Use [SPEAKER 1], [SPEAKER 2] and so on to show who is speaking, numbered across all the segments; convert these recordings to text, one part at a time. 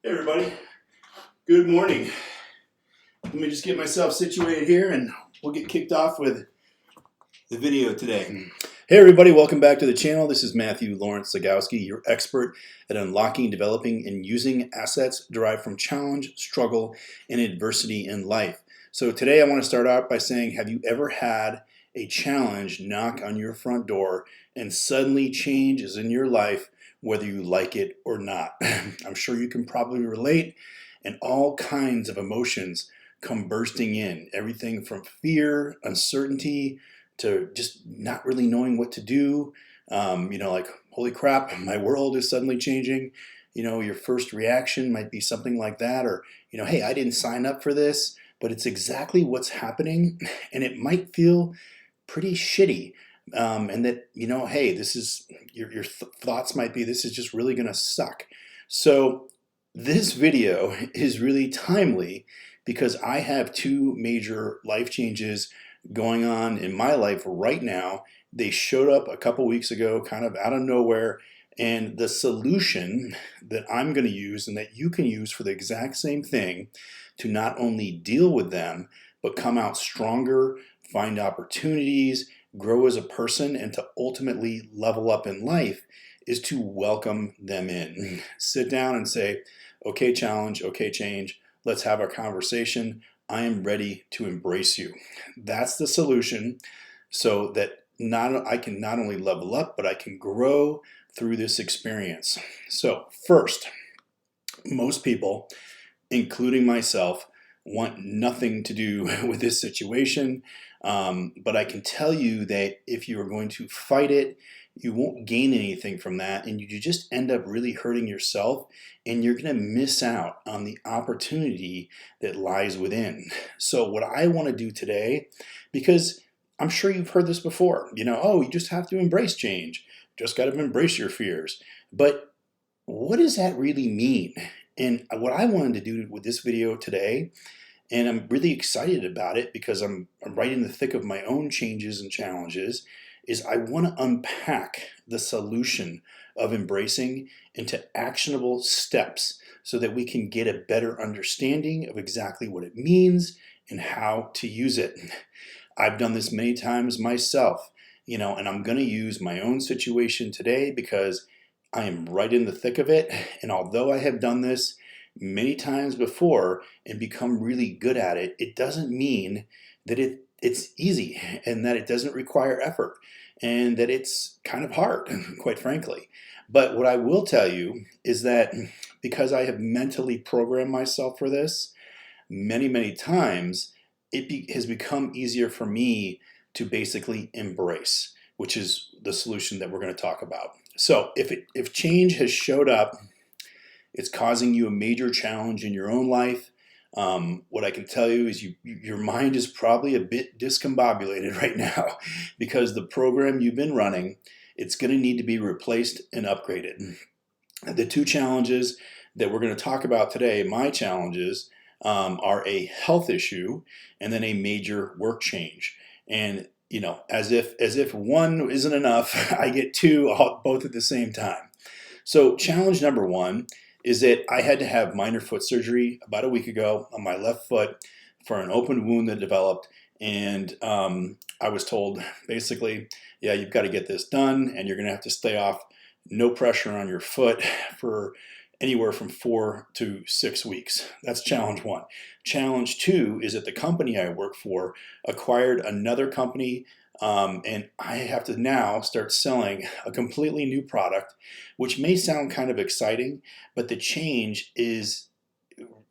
[SPEAKER 1] Hey everybody, good morning. Let me just get myself situated here and we'll get kicked off with the video today. Hey everybody, welcome back to the channel. This is Matthew Lawrence Scigousky, your expert at unlocking, developing, and using assets derived from challenge, struggle, and adversity in life. So today I want to start out by saying, have you ever had a challenge knock on your front door and suddenly change is in your life, whether you like it or not? I'm sure you can probably relate, and all kinds of emotions come bursting in. Everything from fear, uncertainty, to just not really knowing what to do. Like, holy crap, my world is suddenly changing. Your first reaction might be something like that, or, hey, I didn't sign up for this, but it's exactly what's happening, and it might feel pretty shitty. And that, hey, this is your thoughts might be, this is just really going to suck. So this video is really timely because I have two major life changes going on in my life right now. They showed up a couple weeks ago, kind of out of nowhere. And the solution that I'm going to use and that you can use for the exact same thing to not only deal with them, but come out stronger, find opportunities, grow as a person, and to ultimately level up in life is to welcome them in. Sit down and say, okay, challenge, okay, change. Let's have a conversation. I am ready to embrace you. That's the solution, so that I can not only level up, but I can grow through this experience. So first, most people, including myself, want nothing to do with this situation. But I can tell you that if you are going to fight it, you won't gain anything from that, and you just end up really hurting yourself, and you're going to miss out on the opportunity that lies within. So what I want to do today, because I'm sure you've heard this before, oh, you just have to embrace change. Just got to embrace your fears. But what does that really mean? And what I wanted to do with this video today, and I'm really excited about it because I'm right in the thick of my own changes and challenges, is I want to unpack the solution of embracing into actionable steps so that we can get a better understanding of exactly what it means and how to use it. I've done this many times myself, and I'm going to use my own situation today because I am right in the thick of it. And although I have done this many times before and become really good at it, it doesn't mean that it's easy and that it doesn't require effort and that it's kind of hard, quite frankly. But what I will tell you is that because I have mentally programmed myself for this many, many times, has become easier for me to basically embrace, which is the solution that we're going to talk about. So if change has showed up, it's causing you a major challenge in your own life. What I can tell you is your mind is probably a bit discombobulated right now because the program you've been running, it's going to need to be replaced and upgraded. The two challenges that we're going to talk about today, my challenges, are a health issue and then a major work change. And as if one isn't enough, I get two both at the same time. So challenge number one is that I had to have minor foot surgery about a week ago on my left foot for an open wound that developed. And I was told basically, yeah, you've got to get this done and you're going to have to stay off, no pressure on your foot for anywhere from 4 to 6 weeks. That's challenge one. Challenge two is that the company I work for acquired another company, and I have to now start selling a completely new product, which may sound kind of exciting, but the change is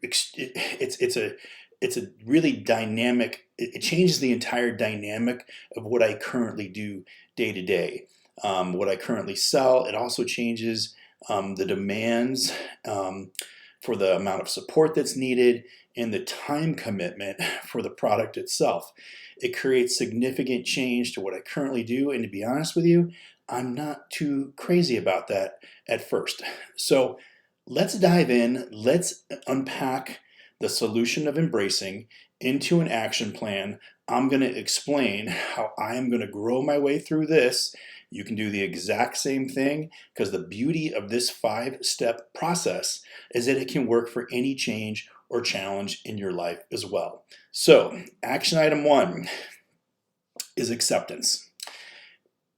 [SPEAKER 1] it's a really dynamic. It changes the entire dynamic of what I currently do day to day. What I currently sell. It also changes the demands for the amount of support that's needed and the time commitment for the product itself. It creates significant change to what I currently do, and to be honest with you, I'm not too crazy about that at first. So let's dive in. Let's unpack the solution of embracing into an action plan. I'm going to explain how I am going to grow my way through this You can do the exact same thing, because the beauty of this 5-step process is that it can work for any change or challenge in your life as well. So, action item 1 is acceptance.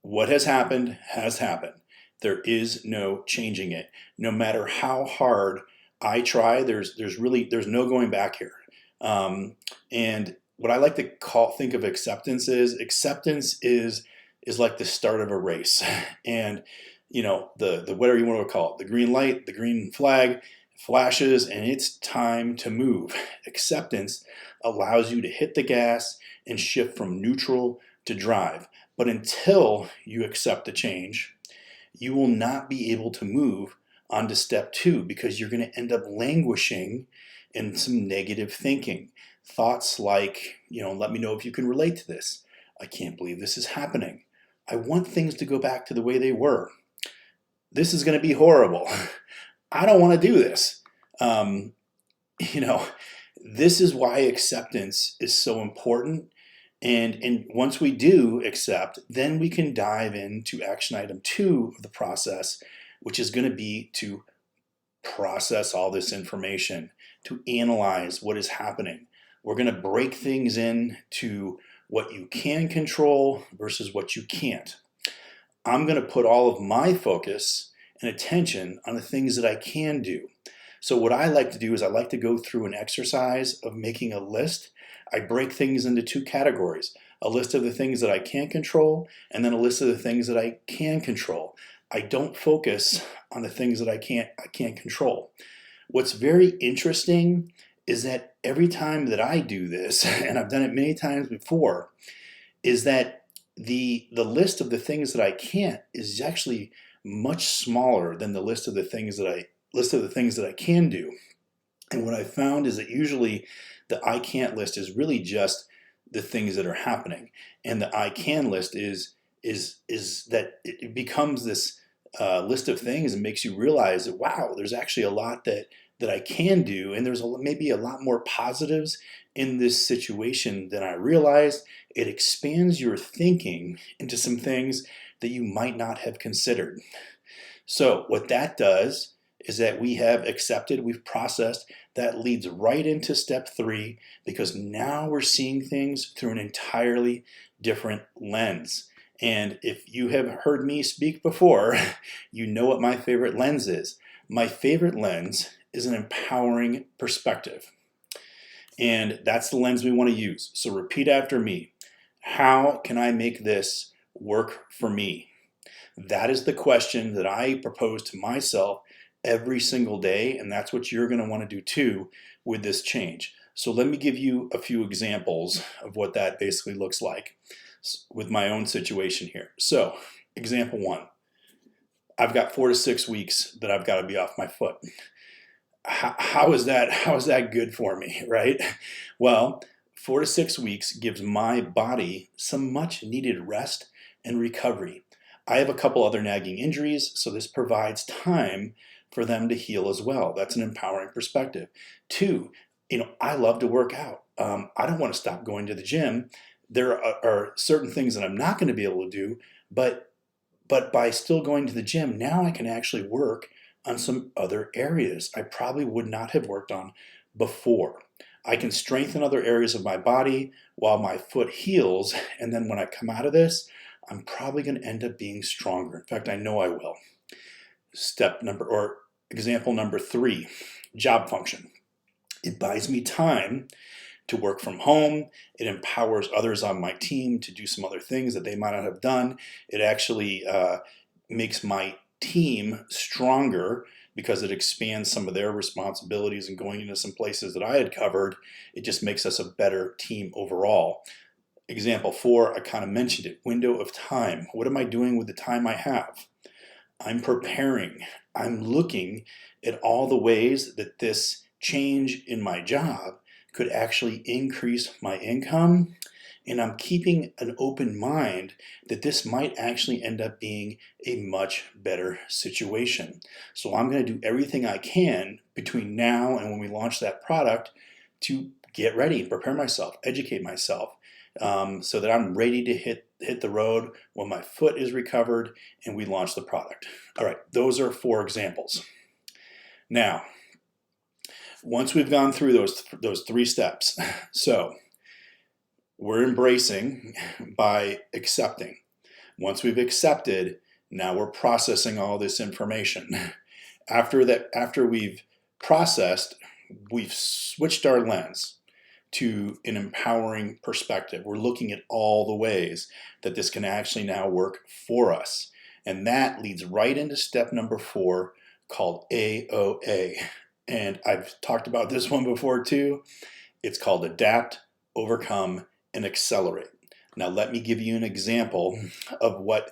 [SPEAKER 1] What has happened has happened. There is no changing it. No matter how hard I try, there's no going back here. And what I like to think of acceptance is like the start of a race. And the whatever you want to call it, the green light, the green flag flashes, and it's time to move. Acceptance allows you to hit the gas and shift from neutral to drive. But until you accept the change, you will not be able to move on to step 2, because you're going to end up languishing in some negative thinking. Thoughts like, let me know if you can relate to this. I can't believe this is happening. I want things to go back to the way they were. This is going to be horrible. I don't want to do this. This is why acceptance is so important. And once we do accept, then we can dive into action item 2 of the process, which is going to be to process all this information, to analyze what is happening. We're going to break things into what you can control versus what you can't. I'm going to put all of my focus and attention on the things that I can do. So what I like to do is I like to go through an exercise of making a list. I break things into 2 categories: a list of the things that I can't control, and then a list of the things that I can control. I don't focus on the things that I can't control. What's very interesting is that every time that I do this, and I've done it many times before, is that the list of the things that I can't is actually much smaller than the list of the things that I can do. And what I found is that usually the I can't list is really just the things that are happening, and the I can list is that it becomes this list of things and makes you realize that, wow, there's actually a lot that I can do, and there's maybe a lot more positives in this situation than I realized. It expands your thinking into some things that you might not have considered. So what that does is that we have accepted, we've processed. That leads right into step 3, because now we're seeing things through an entirely different lens. And if you have heard me speak before, you know what my favorite lens is. My favorite lens is an empowering perspective. And that's the lens we want to use. So repeat after me. How can I make this work for me? That is the question that I propose to myself every single day, and that's what you're going to want to do too with this change. So let me give you a few examples of what that basically looks like with my own situation here. So, example 1, I've got 4 to 6 weeks that I've got to be off my foot. How is that good for me, right? Well, 4 to 6 weeks gives my body some much needed rest and recovery. I have a couple other nagging injuries, so this provides time for them to heal as well. That's an empowering perspective. 2, I love to work out. I don't want to stop going to the gym. There are certain things that I'm not going to be able to do, but by still going to the gym, now I can actually work on some other areas I probably would not have worked on before. I can strengthen other areas of my body while my foot heals, and then when I come out of this, I'm probably going to end up being stronger. In fact, I know I will. Example number 3, job function. It buys me time to work from home. It empowers others on my team to do some other things that they might not have done. It actually makes my team stronger because it expands some of their responsibilities and going into some places that I had covered. It just makes us a better team overall. Example 4, I kind of mentioned it, window of time. What am I doing with the time I have? I'm preparing. I'm looking at all the ways that this change in my job could actually increase my income, and I'm keeping an open mind that this might actually end up being a much better situation. So I'm going to do everything I can between now and when we launch that product to get ready, prepare myself, educate myself, so that I'm ready to hit the road when my foot is recovered and we launch the product. All right, those are 4 examples. Now, once we've gone through those 3 steps, so we're embracing by accepting. Once we've accepted, now we're processing all this information. After we've processed, we've switched our lens to an empowering perspective. We're looking at all the ways that this can actually now work for us. And that leads right into step number 4, called AOA. And I've talked about this one before too. It's called Adapt, Overcome, and Accelerate. Now let me give you an example of what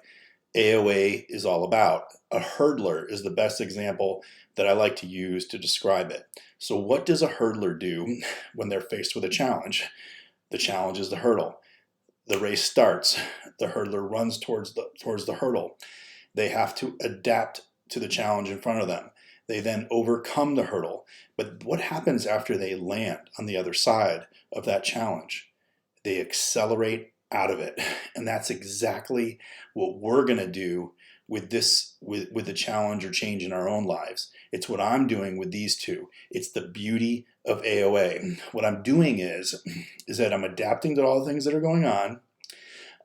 [SPEAKER 1] AOA is all about. A hurdler is the best example that I like to use to describe it. So what does a hurdler do when they're faced with a challenge? The challenge is the hurdle. The race starts. The hurdler runs towards the hurdle. They have to adapt to the challenge in front of them. They then overcome the hurdle. But what happens after they land on the other side of that challenge? They accelerate out of it. And that's exactly what we're going to do with the challenge or change in our own lives. It's what I'm doing with these 2. It's the beauty of AOA. What I'm doing is that I'm adapting to all the things that are going on.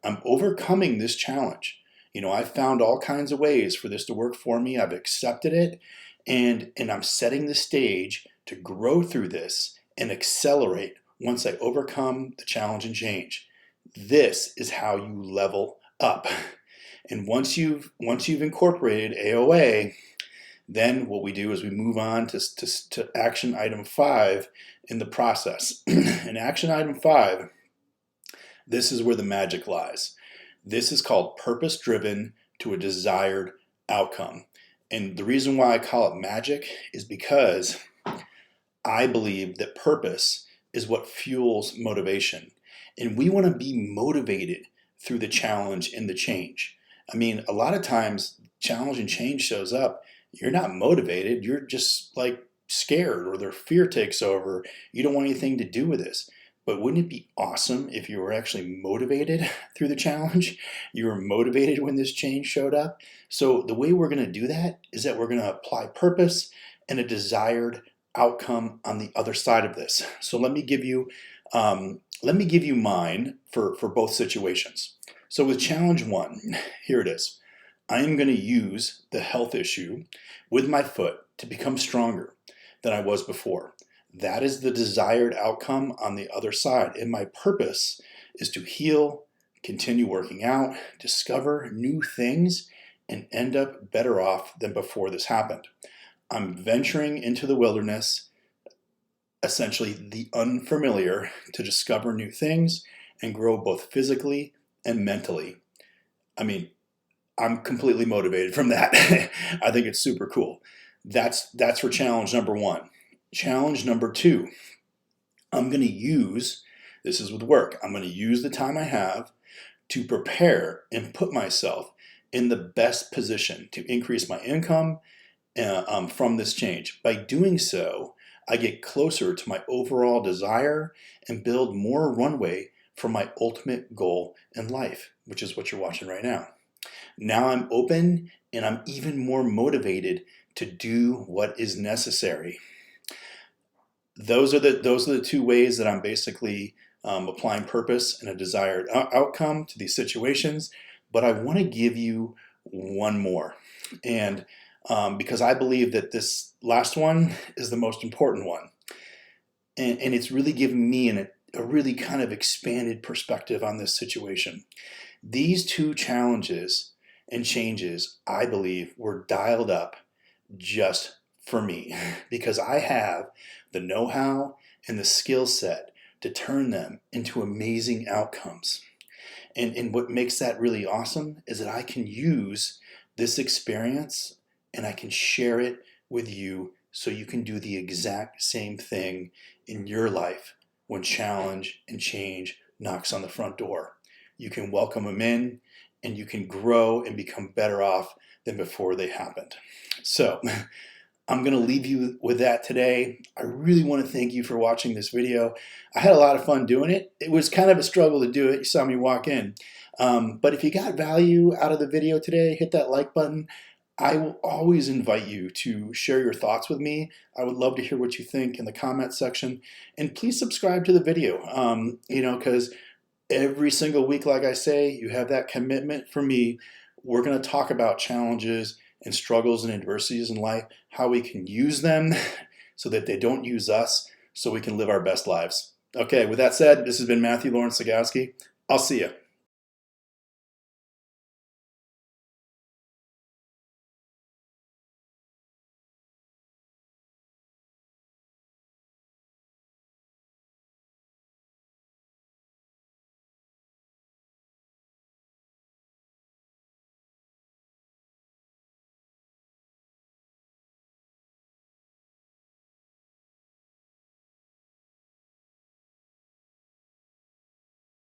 [SPEAKER 1] I'm overcoming this challenge. I found all kinds of ways for this to work for me. I've accepted it, and I'm setting the stage to grow through this and accelerate once I overcome the challenge and change. This is how you level up. And once you've incorporated AOA, then what we do is we move on to action item 5 in the process. And action item 5, this is where the magic lies. This is called purpose-driven to a desired outcome. And the reason why I call it magic is because I believe that purpose is what fuels motivation. And we want to be motivated through the challenge and the change. I mean, a lot of times challenge and change shows up. You're not motivated. You're just like scared, or their fear takes over. You don't want anything to do with this. But wouldn't it be awesome if you were actually motivated through the challenge? You were motivated when this change showed up. So the way we're going to do that is that we're going to apply purpose and a desired outcome on the other side of this. So let me give you mine for both situations. So with challenge 1, here it is. I am going to use the health issue with my foot to become stronger than I was before. That is the desired outcome on the other side. And my purpose is to heal, continue working out, discover new things, and end up better off than before this happened. I'm venturing into the wilderness, essentially the unfamiliar, to discover new things and grow both physically and mentally. I mean, I'm completely motivated from that. I think it's super cool. That's for challenge number 1. Challenge number 2, I'm going to use, this is with work, I'm going to use the time I have to prepare and put myself in the best position to increase my income from this change. By doing so, I get closer to my overall desire and build more runway for my ultimate goal in life, which is what you're watching right now. Now I'm open and I'm even more motivated to do what is necessary. Those are the 2 ways that I'm basically applying purpose and a desired outcome to these situations. But I want to give you one more, and because I believe that this last one is the most important one, and it's really given me a really kind of expanded perspective on this situation. These 2 challenges and changes, I believe, were dialed up just for me because I have the know-how and the skill set to turn them into amazing outcomes. And what makes that really awesome is that I can use this experience and I can share it with you so you can do the exact same thing in your life when challenge and change knocks on the front door. You can welcome them in and you can grow and become better off than before they happened. So I'm going to leave you with that today. I really want to thank you for watching this video. I had a lot of fun doing it. It was kind of a struggle to do it. You saw me walk in. But if you got value out of the video today, hit that like button. I will always invite you to share your thoughts with me. I would love to hear what you think in the comment section. And please subscribe to the video, because every single week, like I say, you have that commitment from me. We're going to talk about challenges and struggles and adversities in life, how we can use them so that they don't use us, so we can live our best lives. Okay, with that said, this has been Matthew Lawrence Scigousky. I'll see you.